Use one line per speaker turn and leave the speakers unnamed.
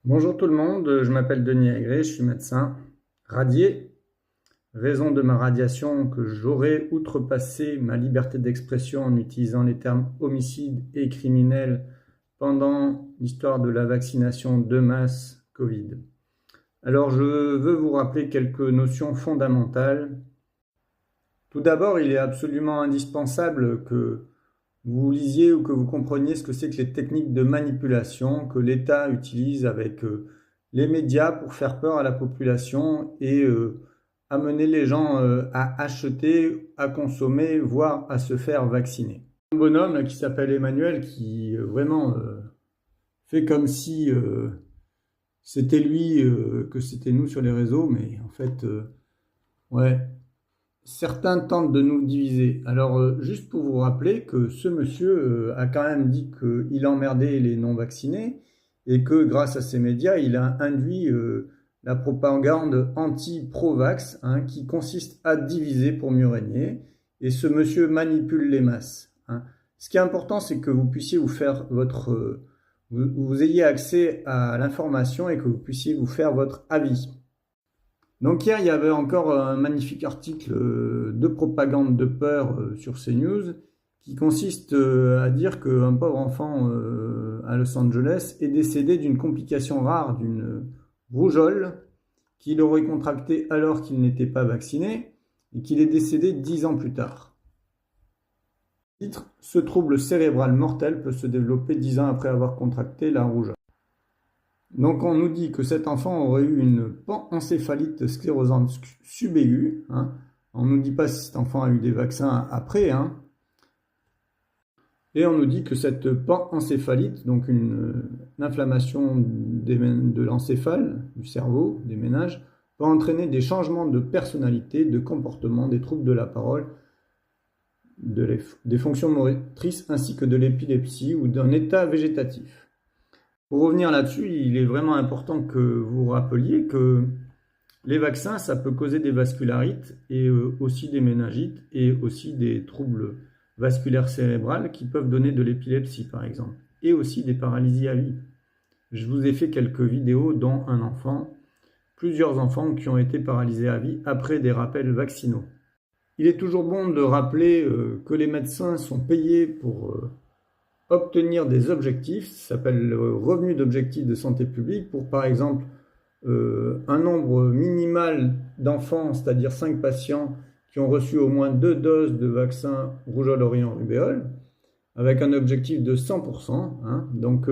Bonjour tout le monde, je m'appelle Denis Agré, je suis médecin radié. Raison de ma radiation que j'aurais outrepassé ma liberté d'expression en utilisant les termes homicide et criminel pendant l'histoire de la vaccination de masse Covid. Alors je veux vous rappeler quelques notions fondamentales. Tout d'abord, il est absolument indispensable que vous lisiez ou que vous compreniez ce que c'est que les techniques de manipulation que l'État utilise avec les médias pour faire peur à la population et amener les gens à acheter, à consommer, voire à se faire vacciner. Un bonhomme là, qui s'appelle Emmanuel qui vraiment fait comme si c'était lui, que c'était nous sur les réseaux, mais en fait, ouais, certains tentent de nous diviser. Alors, juste pour vous rappeler que ce monsieur a quand même dit qu'il emmerdait les non-vaccinés et que grâce à ces médias, il a induit la propagande anti-pro-vax, hein, qui consiste à diviser pour mieux régner. Et ce monsieur manipule les masses, hein. Ce qui est important, c'est que vous puissiez vous faire vous ayez accès à l'information et que vous puissiez vous faire votre avis. Donc hier, il y avait encore un magnifique article de propagande de peur sur CNews qui consiste à dire qu'un pauvre enfant à Los Angeles est décédé d'une complication rare d'une rougeole qu'il aurait contractée alors qu'il n'était pas vacciné et qu'il est décédé 10 ans plus tard. Titre, ce trouble cérébral mortel peut se développer 10 ans après avoir contracté la rougeole. Donc on nous dit que cet enfant aurait eu une panencéphalite sclérosante subaiguë, hein. On ne nous dit pas si cet enfant a eu des vaccins après, hein. Et on nous dit que cette panencéphalite, donc une inflammation de l'encéphale, du cerveau, des méninges, peut entraîner des changements de personnalité, de comportement, des troubles de la parole, des fonctions motrices ainsi que de l'épilepsie ou d'un état végétatif. Pour revenir là-dessus, il est vraiment important que vous rappeliez que les vaccins, ça peut causer des vascularites et aussi des méningites et aussi des troubles vasculaires cérébrales qui peuvent donner de l'épilepsie par exemple et aussi des paralysies à vie. Je vous ai fait quelques vidéos dont plusieurs enfants qui ont été paralysés à vie après des rappels vaccinaux. Il est toujours bon de rappeler que les médecins sont payés pour obtenir des objectifs, ça s'appelle le revenu d'objectif de santé publique, pour par exemple un nombre minimal d'enfants, c'est-à-dire 5 patients qui ont reçu au moins 2 doses de vaccin rougeole, orion, rubéole, avec un objectif de 100%, hein. Donc